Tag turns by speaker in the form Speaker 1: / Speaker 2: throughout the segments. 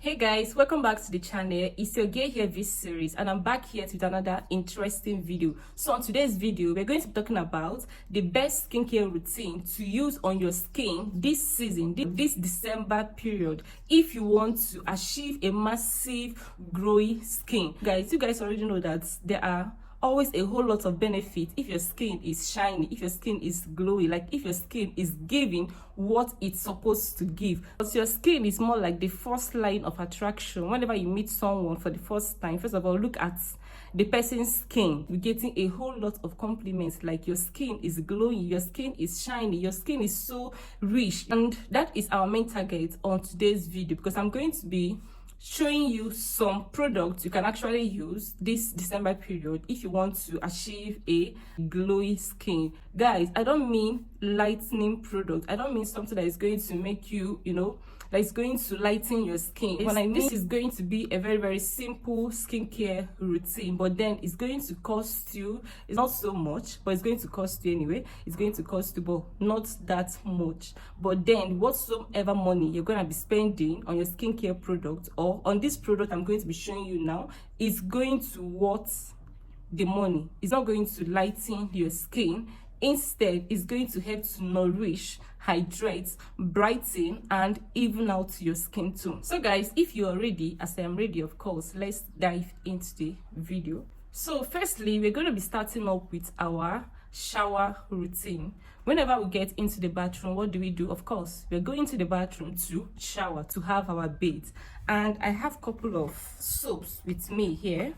Speaker 1: Hey guys, welcome back to the channel. It's your Gay Hair this series and I'm back here with another interesting video. So on today's video, we're going to be talking about the best skincare routine to use on your skin this season, this December period, if you want to achieve a massive glowy skin. Guys, you guys already know that there are always a whole lot of benefit if your skin is shiny, if your skin is glowy, like if your skin is giving what it's supposed to give. Because your skin is more like the first line of attraction. Whenever you meet someone for the first time, first of all, look at the person's skin. You're getting a whole lot of compliments, like your skin is glowing, your skin is shiny, your skin is so rich. And that is our main target on today's video, because I'm going to be showing you some products you can actually use this December period if you want to achieve a glowy skin. Guys, I don't mean lightening product. I don't mean something that is going to make you, that is going to lighten your skin. When I mean this is going to be a very simple skincare routine, but then it's going to cost you, it's not so much, but it's going to cost you anyway. It's going to cost you, but not that much. But then whatsoever money you're going to be spending on your skincare product or on this product I'm going to be showing you now is going to worth the money. It's not going to lighten your skin. Instead, it's going to help to nourish, hydrate, brighten, and even out your skin tone. So guys, if you are ready, as I am ready, of course, let's dive into the video. So firstly, we're going to be starting up with our shower routine. Whenever we get into the bathroom, what do? Of course, we're going to the bathroom to shower, to have our bath. And I have a couple of soaps with me here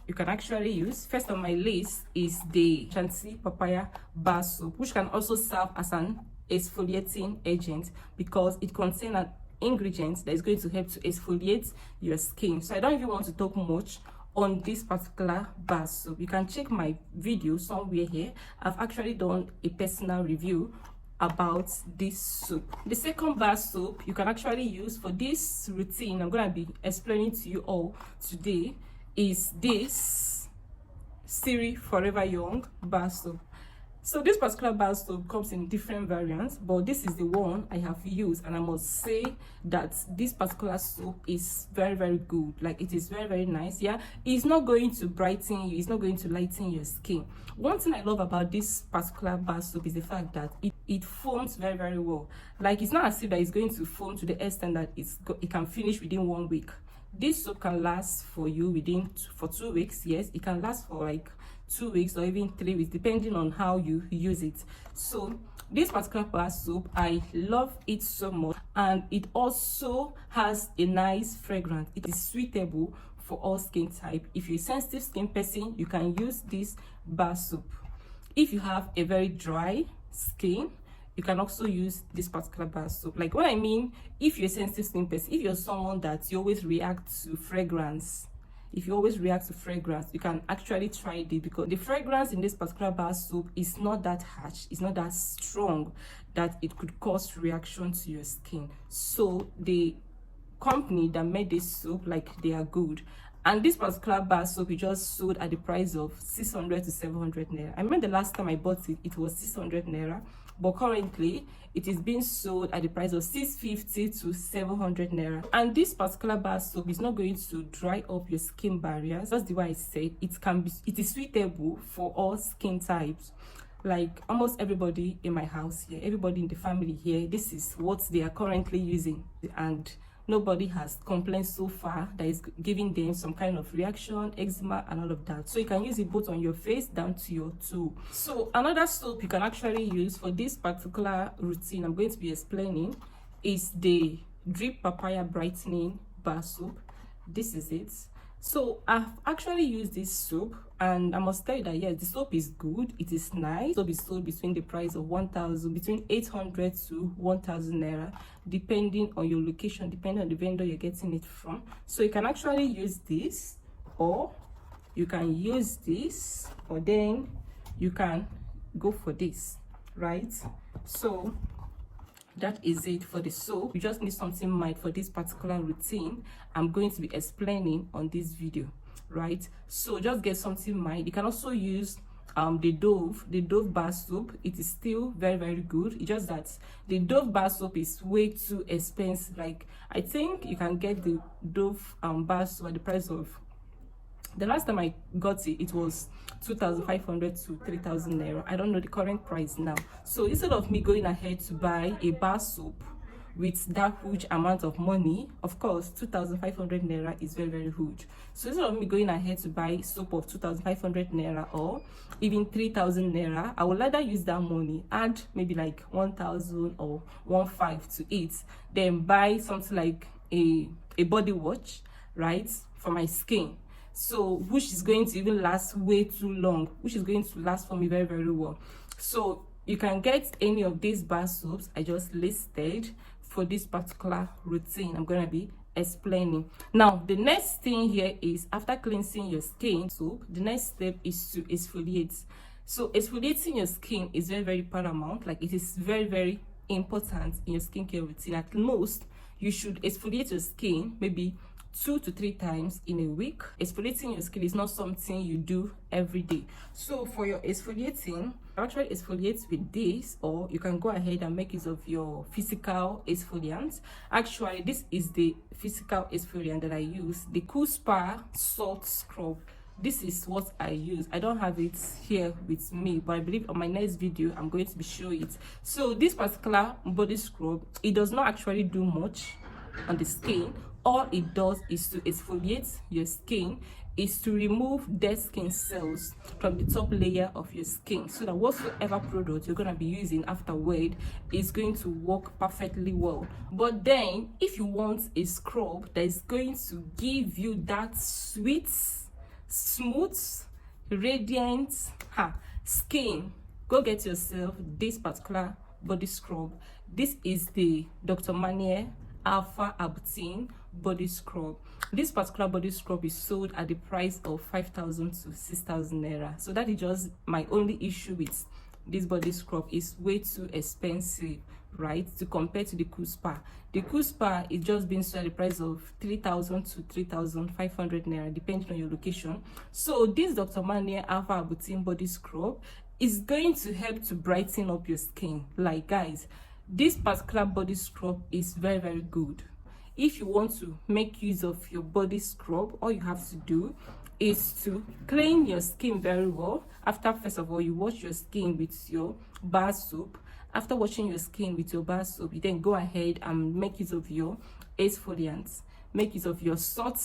Speaker 1: you can actually use. First on my list is the Chantilly Papaya Bar Soap, which can also serve as an exfoliating agent because it contains an ingredient that is going to help to exfoliate your skin. So I don't even want to talk much on this particular bar soap. You can check my video somewhere here. I've actually done a personal review about this soap. The second bar soap you can actually use for this routine I'm going to be explaining to you all today is this Siri Forever Young bar soap. So this particular bar soap comes in different variants, but this is the one I have used, and I must say that this particular soap is very good. Like, it is very nice. Yeah, it's not going to brighten you, it's not going to lighten your skin. One thing I love about this particular bar soap is the fact that it foams very well. Like, it's not as if that it's going to foam to the extent that it can finish within 1 week. This soap can last for you for 2 weeks. Yes, it can last for like 2 weeks or even 3 weeks, depending on how you use it. So this particular bar soap, I love it so much, and it also has a nice fragrance. It is suitable for all skin type. If you're a sensitive skin person, you can use this bar soap. If you have a very dry skin, you can also use this particular bar soap. Like, what I mean, if you're a sensitive skin person, if you're someone that you always react to fragrance, you can actually try it, because the fragrance in this particular bar soap is not that harsh, it's not that strong that it could cause reaction to your skin. So the company that made this soap, like, they are good. And this particular bar soap is just sold at the price of 600 to 700 naira. I remember the last time I bought it, it was 600 naira. But currently, it is being sold at the price of 650 to 700 naira. And this particular bar soap is not going to dry up your skin barriers. That's the way I said it is suitable for all skin types. Like, almost everybody in my house here, everybody in the family here, this is what they are currently using. And nobody has complained so far that is giving them some kind of reaction, eczema, and all of that. So you can use it both on your face down to your toe. So another soap you can actually use for this particular routine I'm going to be explaining is the Drip Papaya Brightening Bar Soap. This is it. So I've actually used this soap, and I must tell you that yes, the soap is good, it is nice. Soap is sold between the price of between 800 to 1,000 naira, depending on your location, depending on the vendor you're getting it from. So you can actually use this, or you can use this, or then you can go for this, right? So that is it for the soap. You just need something mild for this particular routine I'm going to be explaining on this video, right? So just get something mild. You can also use the Dove bar soap. It is still very, very good. It's just that the Dove bar soap is way too expensive. Like, I think you can get the Dove bar soap at the price of, the last time I got it, it was 2,500 to 3,000 naira. I don't know the current price now. So instead of me going ahead to buy a bar soap with that huge amount of money, of course 2,500 naira is very, very huge. So instead of me going ahead to buy soap of 2,500 naira or even 3,000 naira, I would rather use that money, add maybe like 1,000 or 1,500 to it, then buy something like a body wash, right, for my skin. So which is going to even last way too long, which is going to last for me very, very well. So you can get any of these bar soaps I just listed for this particular routine I'm going to be explaining. Now the next thing here is, after cleansing your skin soap, the next step is to exfoliate. So exfoliating your skin is very, very paramount. Like, it is very, very important in your skincare routine. At most you should exfoliate your skin maybe 2 to 3 times in a week. Exfoliating your skin is not something you do every day. So for your exfoliating, actually exfoliate with this, or you can go ahead and make use of your physical exfoliant. Actually, this is the physical exfoliant that I use, the Cool Spa Salt Scrub. This is what I use. I don't have it here with me, but I believe on my next video I'm going to be showing it. So this particular body scrub, it does not actually do much on the skin. All it does is to exfoliate your skin, is to remove dead skin cells from the top layer of your skin, so that whatsoever product you're going to be using afterward is going to work perfectly well. But then if you want a scrub that is going to give you that sweet, smooth, radiant skin, go get yourself this particular body scrub. This is the Dr. Manier Alpha Arbutin body scrub. This particular body scrub is sold at the price of 5,000 to 6,000 naira. So that is just my only issue with this body scrub. Is way too expensive, right, to compare to the Cool Spa. The Cool Spa is just being sold at the price of 3,000 to 3,500 naira, depending on your location. So this Dr. Manier Alpha Arbutin body scrub is going to help to brighten up your skin. Like, guys, this particular body scrub is very, very good. If you want to make use of your body scrub, all you have to do is to clean your skin very well. After, first of all, you wash your skin with your bar soap. After washing your skin with your bar soap, you then go ahead and make use of your exfoliants. Make use of your salt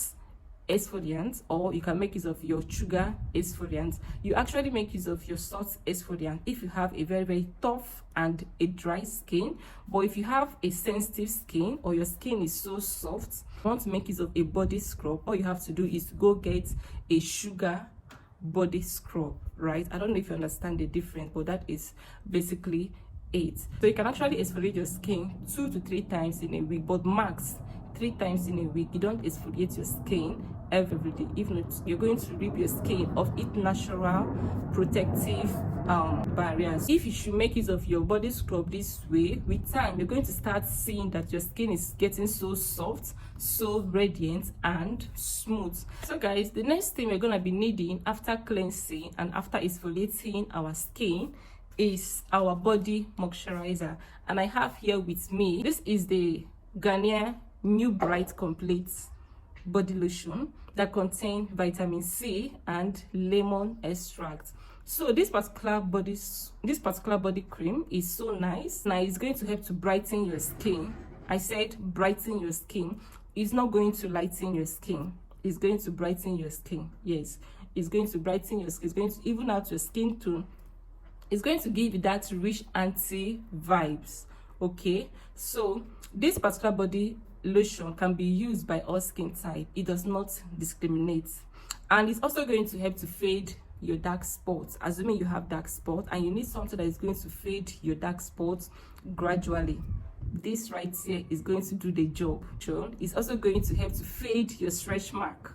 Speaker 1: exfoliant, or you can make use of your sugar exfoliant. You actually make use of your salt exfoliant if you have a very, very tough and a dry skin. But if you have a sensitive skin, or your skin is so soft, you want to make use of a body scrub, all you have to do is to go get a sugar body scrub, right? I don't know if you understand the difference, but that is basically it. So you can actually exfoliate your skin 2 to 3 times in a week, but max 3 times in a week. You don't exfoliate your skin every day. If not, you're going to rip your skin of its natural protective barriers. If you should make use of your body scrub this way, with time you're going to start seeing that your skin is getting so soft, so radiant and smooth. So guys, the next thing we're going to be needing after cleansing and after exfoliating our skin is our body moisturizer. And I have here with me, this is the Garnier New Bright Complete body lotion that contains vitamin C and lemon extract. So this particular body cream is so nice. Now it's going to help to brighten your skin. I said brighten your skin. It's not going to lighten your skin. It's going to brighten your skin. Yes, it's going to brighten your skin. It's going to even out your skin tone. It's going to give you that rich anti vibes. Okay, so this particular body lotion can be used by all skin type. It does not discriminate, and it's also going to help to fade your dark spots. Assuming you have dark spots and you need something that is going to fade your dark spots gradually, this right here is going to do the job. It's also going to help to fade your stretch mark.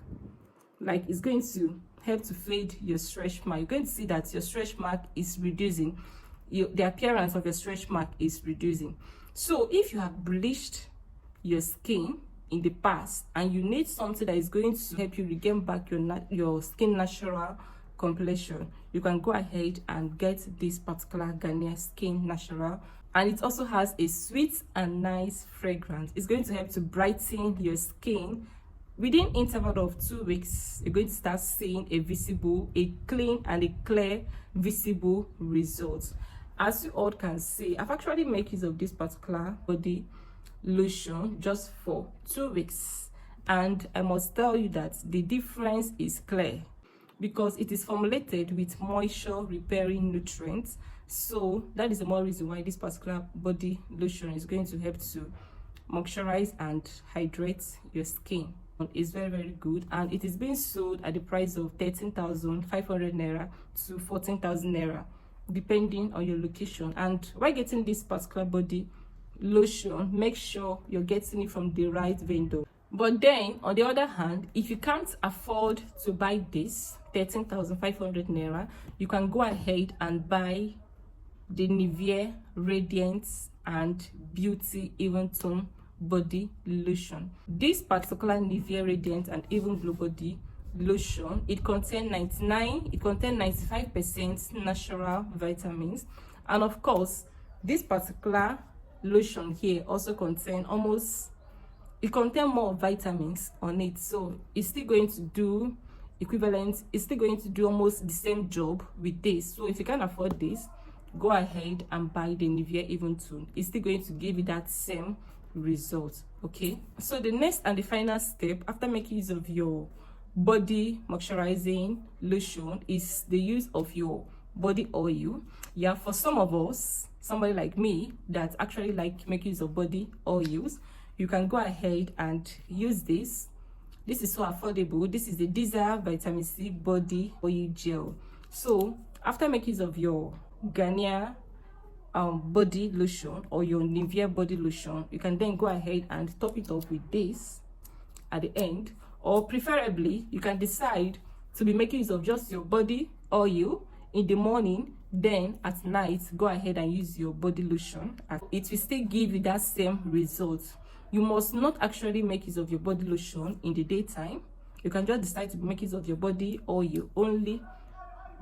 Speaker 1: Like, it's going to help to fade your stretch mark. You're going to see that your stretch mark is reducing. The appearance of your stretch mark is reducing. So if you have bleached your skin in the past and you need something that is going to help you regain back your skin natural complexion, you can go ahead and get this particular Garnier Skin Natural. And it also has a sweet and nice fragrance. It's going to help to brighten your skin. Within interval of 2 weeks, you're going to start seeing a clean and a clear visible result. As you all can see, I've actually made use of this particular body lotion just for 2 weeks, and I must tell you that the difference is clear because it is formulated with moisture repairing nutrients. So that is the more reason why this particular body lotion is going to help to moisturize and hydrate your skin. It's very, very good, and it is being sold at the price of 13,500 naira to 14,000 naira depending on your location. And while getting this particular body lotion, make sure you're getting it from the right vendor. But then on the other hand, if you can't afford to buy this 13,500 naira, you can go ahead and buy the Nivea Radiant and Beauty Even Tone body lotion. This particular Nivea Radiant and Even Glow body lotion, it contains 95% natural vitamins, and of course this particular lotion here also contains more vitamins on it, so it's still going to do almost the same job with this. So if you can't afford this, go ahead and buy the Nivea Even Tone. It's still going to give you that same result. Okay, so the next and the final step after making use of your body moisturizing lotion is the use of your body oil. Yeah, for some of us, somebody like me that actually like making use of body oils, you can go ahead and use this. This is so affordable. This is the Desire Vitamin C Body Oil Gel. So after making use of your Garnier body lotion or your Nivea body lotion, you can then go ahead and top it up with this at the end, or preferably you can decide to be making use of just your body oil in the morning, then at night go ahead and use your body lotion. It will still give you that same result. You must not actually make use of your body lotion in the daytime. You can just decide to make use of your body oil only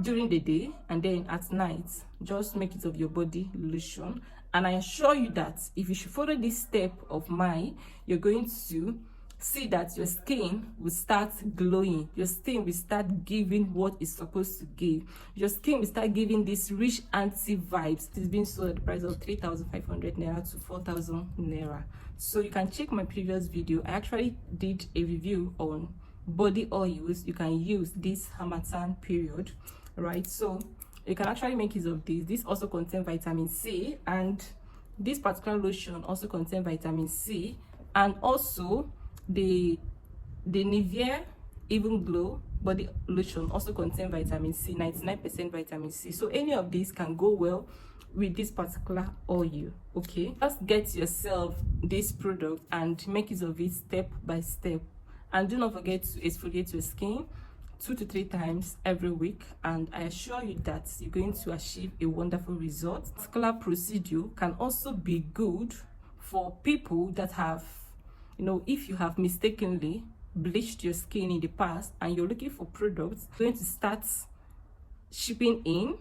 Speaker 1: during the day, and then at night just make use of your body lotion. And I assure you that if you should follow this step of mine, you're going to see that your skin will start glowing. Your skin will start giving what it's supposed to give. Your skin will start giving this rich anti vibes. It's being sold at the price of 3,500 naira to 4,000 naira. So you can check my previous video. I actually did a review on body oils you can use this Harmattan period, right? So you can actually make use of this also contains vitamin C, and this particular lotion also contains vitamin C, and also the Nivea Even Glow body lotion also contains vitamin C, 99% vitamin C. So any of these can go well with this particular oil. Okay, just get yourself this product and make use of it step by step, and do not forget to exfoliate your skin 2 to 3 times every week, and I assure you that you're going to achieve a wonderful result. This particular procedure can also be good for people that have, if you have mistakenly bleached your skin in the past and you're looking for products going to start shipping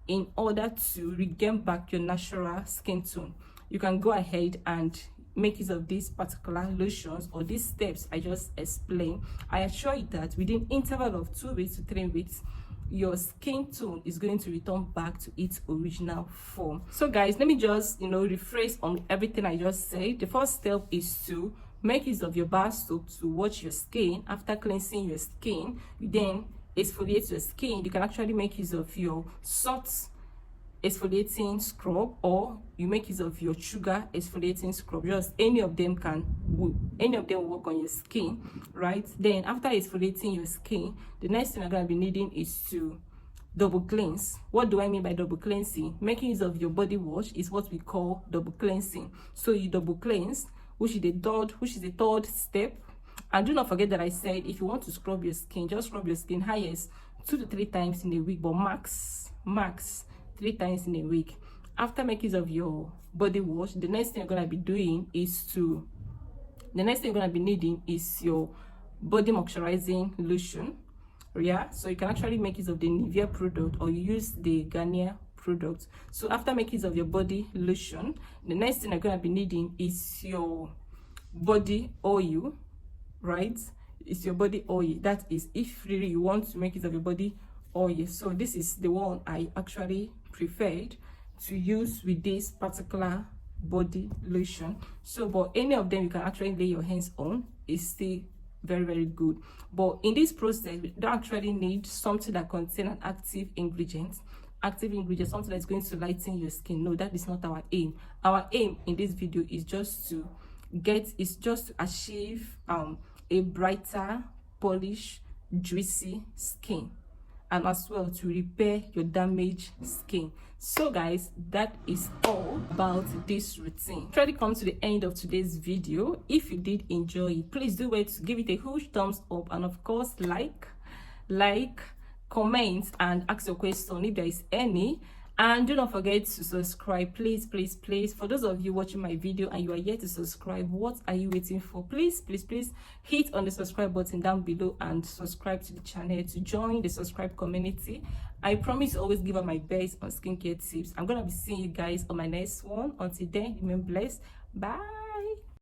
Speaker 1: in order to regain back your natural skin tone. You can go ahead and make use of these particular lotions or these steps I just explained. I assure you that within interval of 2 weeks to 3 weeks, your skin tone is going to return back to its original form. So guys, let me just rephrase on everything I just said. The first step is to make use of your bar soap to wash your skin. After cleansing your skin, you then exfoliate your skin. You can actually make use of your salt exfoliating scrub, or you make use of your sugar exfoliating scrub. Just any of them work on your skin, right? Then after exfoliating your skin, the next thing I'm going to be needing is to double cleanse. What do I mean by double cleansing? Making use of your body wash is what we call double cleansing. So you double cleanse, which is the third step. And do not forget that I said if you want to scrub your skin, just scrub your skin highest 2 to 3 times in a week, but max 3 times in a week. After making use of your body wash, the next thing you're going to be needing is your body moisturizing lotion. Yeah, so you can actually make use of the Nivea product, or you use the Garnier product. So after making use of your body lotion, the next thing I'm gonna be needing is your body oil, right? It's your body oil. That is, if really you want to make use of your body oil. So this is the one I actually preferred to use with this particular body lotion. So but any of them you can actually lay your hands on, is still very good. But in this process, we don't actually need something that contains an active ingredient, something that's going to lighten your skin. No, that is not our aim. Our aim in this video is just to achieve a brighter, polished, juicy skin, and as well to repair your damaged skin. So guys, that is all about this routine. Already come to the end of today's video. If you did enjoy it, please do wait to give it a huge thumbs up, and of course like, comment, and ask your question if there is any. And do not forget to subscribe, please. For those of you watching my video and you are yet to subscribe, what are you waiting for? Please hit on the subscribe button down below and subscribe to the channel to join the subscribe community. I promise to always give out my best on skincare tips. I'm gonna be seeing you guys on my next one. Until then, remain blessed. Bye.